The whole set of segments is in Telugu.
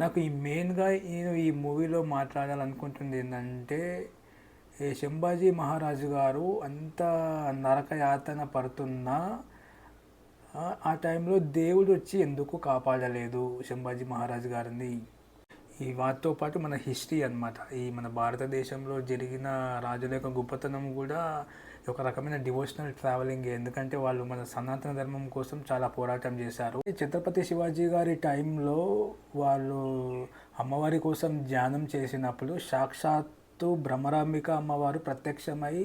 నాకు మెయిన్గా నేను ఈ మూవీలో మాట్లాడాలనుకుంటుంది ఏంటంటే ఈ శంభాజీ మహారాజు గారు అంత నరక యాతన పడుతున్నా ఆ టైంలో దేవుడు వచ్చి ఎందుకు కాపాడలేదు శంభాజీ మహారాజు గారిని. ఈ వాటితో పాటు మన హిస్టరీ అన్నమాట, ఈ మన భారతదేశంలో జరిగిన రాజుల యొక్క గొప్పతనం కూడా ఒక రకమైన డివోషనల్ ట్రావెలింగ్. ఎందుకంటే వాళ్ళు మన సనాతన ధర్మం కోసం చాలా పోరాటం చేశారు. ఛత్రపతి శివాజీ గారి టైంలో వాళ్ళు అమ్మవారి కోసం ధ్యానం చేసినప్పుడు సాక్షాత్తు బ్రహ్మరాంబిక అమ్మవారు ప్రత్యక్షమై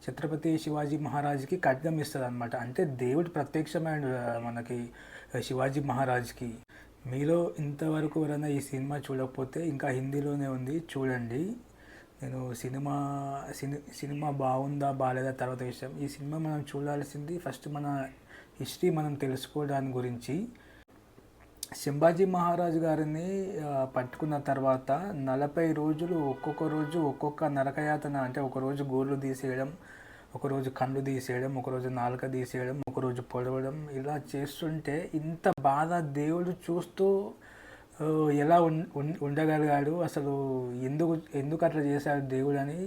ఛత్రపతి శివాజీ మహారాజ్కి ఖడ్గం ఇస్తుంది అనమాట. అంటే దేవుడు ప్రత్యక్షమైన మనకి శివాజీ మహారాజ్కి. మీలో ఇంతవరకు ఎవరైనా ఈ సినిమా చూడకపోతే ఇంకా హిందీలోనే ఉంది, చూడండి. నేను సినిమా బాగుందా బాగాలేదా తర్వాత విషయం. ఈ సినిమా మనం చూడాల్సింది ఫస్ట్ మన హిస్టరీ మనం తెలుసుకోవడానికి గురించి. శంభాజీ మహారాజు గారిని పట్టుకున్న తర్వాత 40 రోజులు ఒక్కొక్క రోజు ఒక్కొక్క నరకయాతన, అంటే ఒకరోజు గోర్లు తీసేయడం, ఒకరోజు కళ్ళు తీసేయడం, ఒకరోజు నాలుక తీసేయడం, ఒకరోజు పొడవడం, ఇలా చేస్తుంటే ఇంత బాధ దేవుడు చూస్తూ ఎలా ఉండగలిగాడు, అసలు ఎందుకు అట్లా చేశాడు దేవుడు అని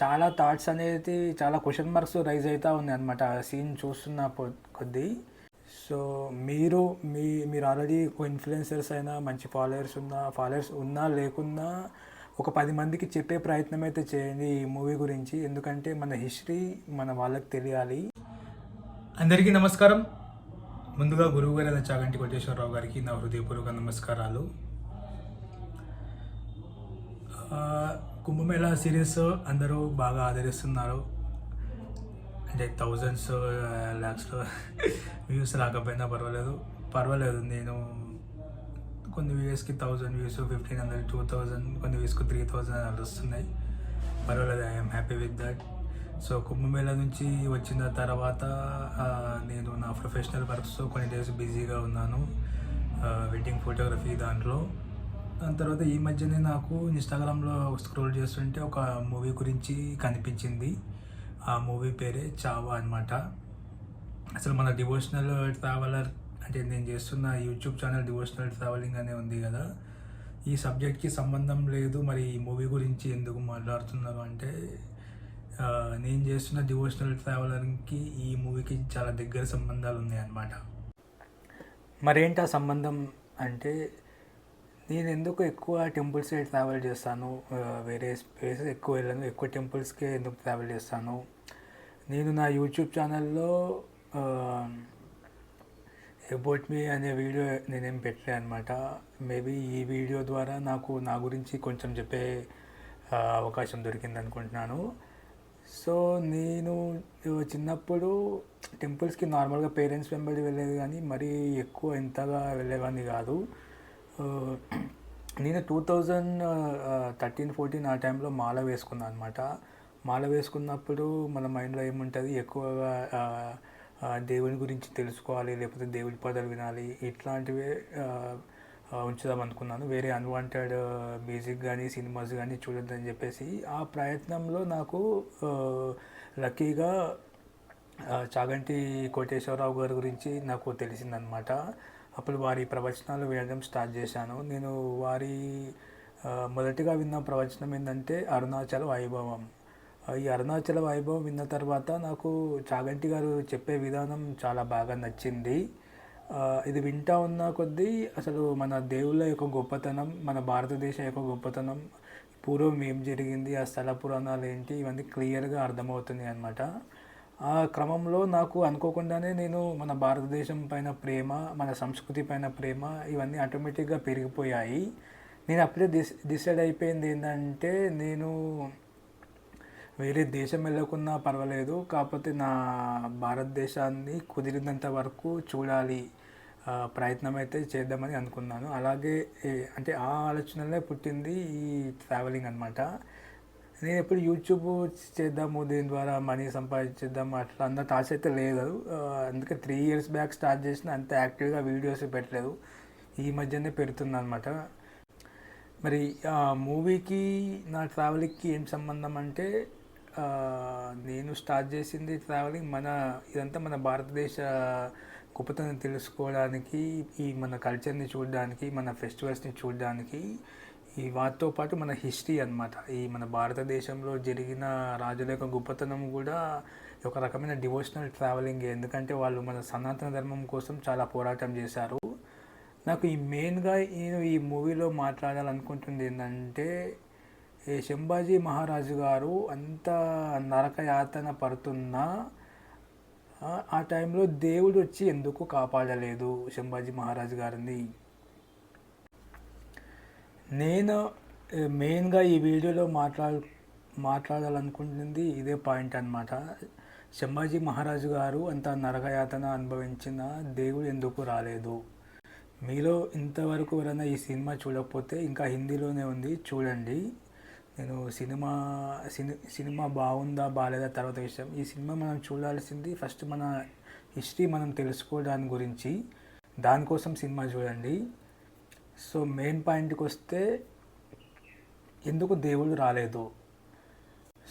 చాలా థాట్స్ అనేది, చాలా క్వశ్చన్ మార్క్స్ రైజ్ అవుతూ ఉన్నాయి అనమాట ఆ సీన్ చూస్తున్న కొద్దీ. సో మీరు ఆల్రెడీ ఇన్ఫ్లుయెన్సర్స్ అయినా, మంచి ఫాలోవర్స్ ఉన్నా లేకున్నా ఒక 10 మందికి చెప్పే ప్రయత్నం అయితే చేయండి ఈ మూవీ గురించి. ఎందుకంటే మన హిస్టరీ మన వాళ్ళకి తెలియాలి. అందరికీ నమస్కారం. ముందుగా గురువు గారైన చాగంటి కోటేశ్వరరావు గారికి నా హృదయపూర్వక నమస్కారాలు. కుంభమేళా సిరీస్ అందరూ బాగా ఆదరిస్తున్నారు. అంటే థౌజండ్స్ ల్యాక్స్లో వ్యూస్ రాకపోయినా పర్వాలేదు. నేను కొన్ని వ్యూస్కి 1000 వ్యూస్, 1500, 2000, కొన్ని వ్యూస్కి 3000 అలా వస్తున్నాయి. పర్వాలేదు, I'm happy with that. So Kumbh Mela నుంచి వచ్చిన తర్వాత నేను నా ప్రొఫెషనల్ వర్క్స్తో కొన్ని డేస్ బిజీగా ఉన్నాను, వెడ్డింగ్ ఫోటోగ్రఫీ దాంట్లో. దాని తర్వాత ఈ మధ్యనే నాకు ఇన్స్టాగ్రామ్లో స్క్రోల్ చేస్తుంటే ఒక మూవీ గురించి కనిపించింది. ఆ మూవీ పేరే చావా అనమాట. అసలు మన డివోషనల్ ట్రావెలర్, అంటే నేను చేస్తున్న యూట్యూబ్ ఛానల్ డివోషనల్ ట్రావెలింగ్ అనే ఉంది కదా, ఈ సబ్జెక్ట్కి సంబంధం లేదు. మరి ఈ మూవీ గురించి ఎందుకు మాట్లాడుతున్నారు అంటే, నేను చేస్తున్న డివోషనల్ ట్రావెలర్కి ఈ మూవీకి చాలా దగ్గర సంబంధాలు ఉన్నాయి అన్నమాట. మరేంటి ఆ సంబంధం అంటే, నేను ఎందుకు ఎక్కువ టెంపుల్స్కే ట్రావెల్ చేస్తాను, వేరే ప్లేసెస్ ఎక్కువ వెళ్ళను, ఎక్కువ టెంపుల్స్కే ఎందుకు ట్రావెల్ చేస్తాను. నేను నా యూట్యూబ్ ఛానల్లో అబౌట్ మీ అనే వీడియో నేనేం పెట్టలే అనమాట. మేబీ ఈ వీడియో ద్వారా నాకు నా గురించి కొంచెం చెప్పే అవకాశం దొరికింది అనుకుంటున్నాను. సో నేను చిన్నప్పుడు టెంపుల్స్కి నార్మల్గా పేరెంట్స్ వెంబడి వెళ్ళేది, కానీ మరీ ఎక్కువ ఇంతగా వెళ్ళేవాడిని కాదు. నేను 2013-14 ఆ టైంలో మాల వేసుకున్నాను అనమాట. మాల వేసుకున్నప్పుడు మన మైండ్లో ఏముంటుంది, ఎక్కువగా దేవుని గురించి తెలుసుకోవాలి, లేకపోతే దేవుడి పాటలు వినాలి, ఇట్లాంటివే ఉంచుదాం అనుకున్నాను. వేరే అన్వాంటెడ్ మ్యూజిక్ కానీ సినిమాస్ కానీ చూడొద్దని చెప్పేసి. ఆ ప్రయత్నంలో నాకు లక్కీగా చాగంటి కోటేశ్వరరావు గారి గురించి నాకు తెలిసిందనమాట. అప్పుడు వారి ప్రవచనాలు వినడం స్టార్ట్ చేశాను. నేను వారి మొదటిగా విన్న ప్రవచనం ఏంటంటే అరుణాచల వైభవం. ఈ అరుణాచల వైభవం విన్న తర్వాత నాకు చాగంటి గారు చెప్పే విధానం చాలా బాగా నచ్చింది. ఇది వింటా ఉన్న కొద్దీ అసలు మన దేవుళ్ళ యొక్క గొప్పతనం, మన భారతదేశం యొక్క గొప్పతనం, పూర్వం ఏం జరిగింది, ఆ స్థల పురాణాలు ఏంటి, ఇవన్నీ క్లియర్గా అర్థమవుతుంది అన్నమాట. ఆ క్రమంలో నాకు అనుకోకుండానే నేను మన భారతదేశం పైన ప్రేమ, మన సంస్కృతి పైన ప్రేమ, ఇవన్నీ ఆటోమేటిక్గా పెరిగిపోయాయి. నేను అప్పుడే డిసైడ్ అయిపోయింది ఏంటంటే, నేను వేరే దేశం వెళ్ళకున్నా పర్వాలేదు, కాకపోతే నా భారతదేశాన్ని కుదిరినంత వరకు చూడాలి, ప్రయత్నం అయితే చేద్దామని అనుకున్నాను. అలాగే అంటే ఆ ఆలోచనలే పుట్టింది ఈ ట్రావెలింగ్ అనమాట. నేను ఎప్పుడు యూట్యూబ్ చేద్దాము, దీని ద్వారా మనీ సంపాదించేద్దాము అట్లా అన్న థాట్స్ అయితే లేదు. అందుకే 3 years బ్యాక్ స్టార్ట్ చేసిన, అంత యాక్టివ్గా వీడియోస్ పెట్టలేదు, ఈ మధ్యనే పెడుతున్నాను అనమాట. మరి ఆ మూవీకి నా ట్రావెలింగ్కి ఏం సంబంధం అంటే, నేను స్టార్ట్ చేసింది ట్రావెలింగ్ ఇదంతా మన భారతదేశ గొప్పతనం తెలుసుకోవడానికి, ఈ మన కల్చర్ని చూడడానికి, మన ఫెస్టివల్స్ని చూడడానికి, ఈ వాటితో పాటు మన హిస్టరీ అన్నమాట, ఈ మన భారతదేశంలో జరిగిన రాజుల యొక్క గొప్పతనం కూడా ఒక రకమైన డివోషనల్ ట్రావెలింగ్. ఎందుకంటే వాళ్ళు మన సనాతన ధర్మం కోసం చాలా పోరాటం చేశారు. నాకు మెయిన్గా నేను ఈ మూవీలో మాట్లాడాలనుకుంటుంది ఏంటంటే, ఈ శంభాజీ మహారాజు గారు అంత నరకయాతన పడుతున్నా ఆ టైంలో దేవుడు వచ్చి ఎందుకు కాపాడలేదు శంభాజీ మహారాజు గారిని. నేను మెయిన్గా ఈ వీడియోలో మాట్లాడాలనుకుంటుంది ఇదే పాయింట్ అన్నమాట. శంభాజీ మహారాజు గారు అంత నరకయాతన అనుభవించిన దేవుడు ఎందుకు రాలేదు. మీలో ఇంతవరకు ఎవరైనా ఈ సినిమా చూడకపోతే ఇంకా హిందీలోనే ఉంది, చూడండి. నేను సినిమా బాగుందా బాగాలేదా తర్వాత విషయం. ఈ సినిమా మనం చూడాల్సింది ఫస్ట్ మన హిస్టరీ మనం తెలుసుకోవడానికి గురించి, దానికోసం సినిమా చూడండి. సో మెయిన్ పాయింట్కి వస్తే, ఎందుకు దేవుడు రాలేదు.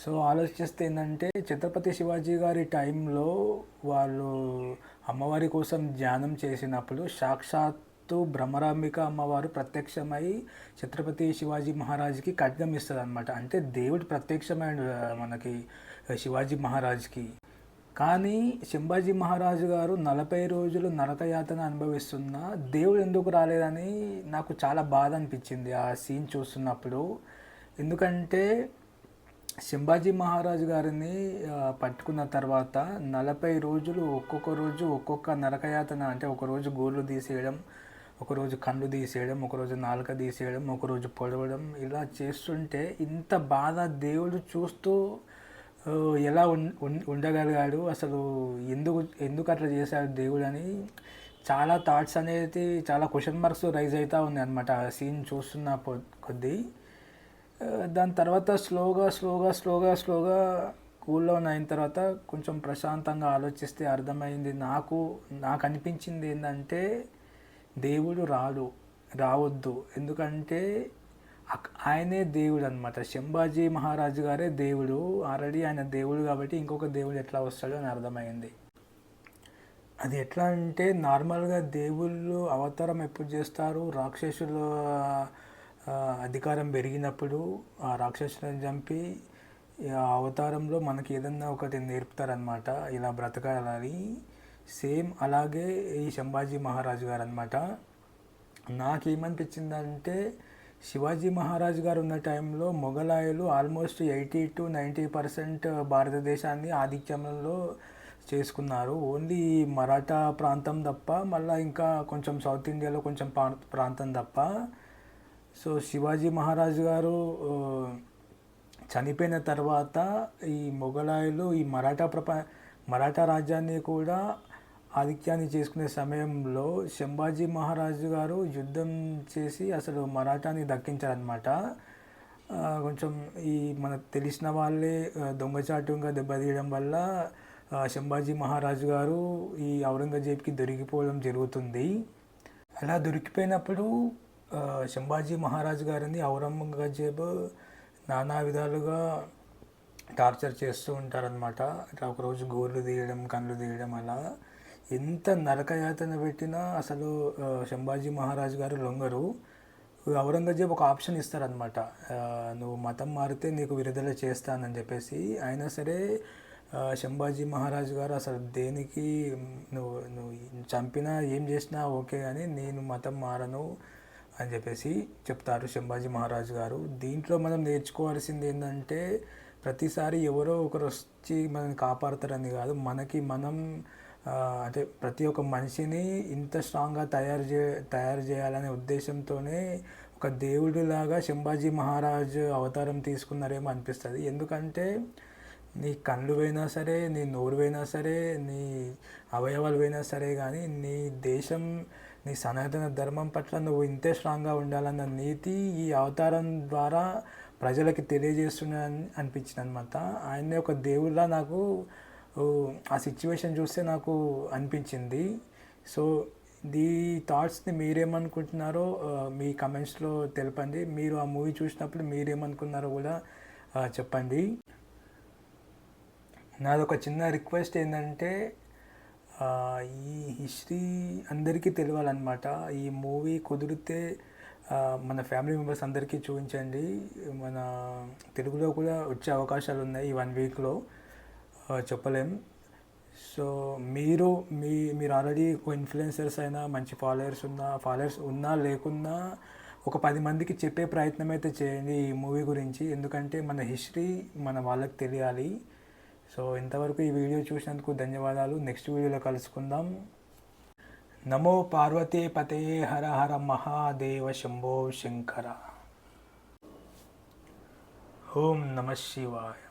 సో ఆలోచిస్తే ఏంటంటే, ఛత్రపతి శివాజీ గారి టైంలో వాళ్ళు అమ్మవారి కోసం ధ్యానం చేసినప్పుడు సాక్షాత్తు బ్రహ్మరాంబిక అమ్మవారు ప్రత్యక్షమై ఛత్రపతి శివాజీ మహారాజ్కి ఖడ్గం ఇస్తుంది అనమాట. అంటే దేవుడు ప్రత్యక్షమైన మనకి శివాజీ మహారాజ్కి. కానీ శంభాజీ మహారాజు గారు 40 రోజులు నరకయాతన అనుభవిస్తున్న దేవుడు ఎందుకు రాలేదని నాకు చాలా బాధ అనిపించింది ఆ సీన్ చూస్తున్నప్పుడు. ఎందుకంటే శంభాజీ మహారాజు గారిని పట్టుకున్న తర్వాత 40 రోజులు ఒక్కొక్క రోజు ఒక్కొక్క నరకయాతన, అంటే ఒకరోజు గోర్లు తీసేయడం, ఒకరోజు కళ్ళు తీసేయడం, ఒకరోజు నాలుక తీసేయడం, ఒకరోజు పొడవడం, ఇలా చేస్తుంటే ఇంత బాధ దేవుడు చూస్తూ ఎలా ఉండగలిగాడు, అసలు ఎందుకు అట్లా చేశాడు దేవుడు అని చాలా థాట్స్ అనేది, చాలా క్వశ్చన్ మార్క్స్ రైజ్ అవుతూ ఉన్నాయి అనమాట ఆ సీన్ చూస్తున్న కొద్దీ. దాని తర్వాత స్లోగా కూల్లో అయిన తర్వాత కొంచెం ప్రశాంతంగా ఆలోచిస్తే అర్థమైంది, నాకు అనిపించింది ఏంటంటే, దేవుడు రావద్దు. ఎందుకంటే ఆయనే దేవుడు అనమాట. శంభాజీ మహారాజు గారే దేవుడు. ఆల్రెడీ ఆయన దేవుడు కాబట్టి ఇంకొక దేవుడు ఎట్లా వస్తాడో అని అర్థమైంది. అది ఎట్లా అంటే, నార్మల్గా దేవుళ్ళు అవతారం ఎప్పుడు చేస్తారు, రాక్షసుల అధికారం పెరిగినప్పుడు ఆ రాక్షసులను చంపి ఆ అవతారంలో మనకి ఏదన్నా ఒకటి నేర్పుతారనమాట, ఇలా బ్రతకాలని. సేమ్ అలాగే ఈ శంభాజీ మహారాజు గారు అనమాట. నాకేమనిపించిందంటే, శివాజీ మహారాజు గారు ఉన్న టైంలో మొఘలాయులు ఆల్మోస్ట్ 80-90% భారతదేశాన్ని ఆధిక్యంలో చేసుకున్నారు. ఓన్లీ మరాఠా ప్రాంతం తప్ప, మళ్ళీ ఇంకా కొంచెం సౌత్ ఇండియాలో కొంచెం ప్రాంతం తప్ప. సో శివాజీ మహారాజు గారు చనిపోయిన తర్వాత ఈ మొఘలాయులు ఈ మరాఠా రాజ్యాన్ని కూడా ఆధిక్యాన్ని చేసుకునే సమయంలో శంభాజీ మహారాజు గారు యుద్ధం చేసి అసలు మరాఠాని దక్కించారనమాట. కొంచెం ఈ మనకు తెలిసిన వాళ్ళే దొంగచాటుగా దెబ్బతీయడం వల్ల శంభాజీ మహారాజు గారు ఈ ఔరంగజేబ్కి దొరికిపోవడం జరుగుతుంది. అలా దొరికిపోయినప్పుడు శంభాజీ మహారాజు గారిని ఔరంగజేబ్ నానా విధాలుగా టార్చర్ చేస్తూ ఉంటారనమాట. ఇట్లా ఒకరోజు గోర్లు తీయడం, కళ్ళు తీయడం, అలా ఎంత నరకయాతన పెట్టినా అసలు శంభాజీ మహారాజు గారు లొంగరు. ఔరంగజేబ్ ఒక ఆప్షన్ ఇస్తారనమాట, నువ్వు మతం మారితే నీకు విడుదల చేస్తానని చెప్పేసి. అయినా సరే శంభాజీ మహారాజు గారు అసలు దేనికి, నువ్వు చంపినా ఏం చేసినా ఓకే కానీ నేను మతం మారను అని చెప్పేసి చెప్తారు శంభాజీ మహారాజు గారు. దీంట్లో మనం నేర్చుకోవాల్సింది ఏంటంటే, ప్రతిసారి ఎవరో ఒకరు వచ్చి మనల్ని కాపాడతారని కాదు, మనకి మనం అంటే ప్రతి ఒక్క మనిషిని ఇంత స్ట్రాంగ్గా తయారు చేయాలనే ఉద్దేశంతోనే ఒక దేవుడిలాగా శంభాజీ మహారాజు అవతారం తీసుకున్నారేమో అనిపిస్తుంది. ఎందుకంటే నీ కళ్ళు పోయినా సరే, నీ నోరు పోయినా సరే, నీ అవయవాలు పోయినా సరే, కానీ నీ దేశం, నీ సనాతన ధర్మం పట్ల నువ్వు ఇంతే స్ట్రాంగ్గా ఉండాలన్న నీతి ఈ అవతారం ద్వారా ప్రజలకి తెలియజేస్తున్నానని అనిపించింది అనమాట. ఆయన్నే ఒక దేవుళ్ళ నాకు ఆ సిచ్యువేషన్ చూస్తే నాకు అనిపించింది. సో ఈ థాట్స్ని మీరేమనుకుంటున్నారో మీ కమెంట్స్లో తెలపండి. మీరు ఆ మూవీ చూసినప్పుడు మీరేమనుకున్నారో కూడా చెప్పండి. నాదొక చిన్న రిక్వెస్ట్ ఏంటంటే, ఈ హిస్టరీ అందరికీ తెలియాలన్నమాట. ఈ మూవీ కుదిరితే మన ఫ్యామిలీ మెంబర్స్ అందరికీ చూపించండి. మన తెలుగులో కూడా వచ్చే అవకాశాలు ఉన్నాయి ఈ 1 వీక్లో, చెప్పలేం. సో మీరు ఆల్రెడీ ఇన్ఫ్లుయెన్సర్స్ అయినా, మంచి ఫాలోవర్స్ ఉన్నా లేకున్నా ఒక 10 మందికి చెప్పే ప్రయత్నం అయితే చేయండి ఈ మూవీ గురించి. ఎందుకంటే మన హిస్టరీ మన వాళ్ళకి తెలియాలి. సో ఇంతవరకు ఈ వీడియో చూసినందుకు ధన్యవాదాలు. నెక్స్ట్ వీడియోలో కలుసుకుందాం. నమో పార్వతీ పతయే హర హర మహాదేవ శంభో శంకర. ఓం నమ శివాయ.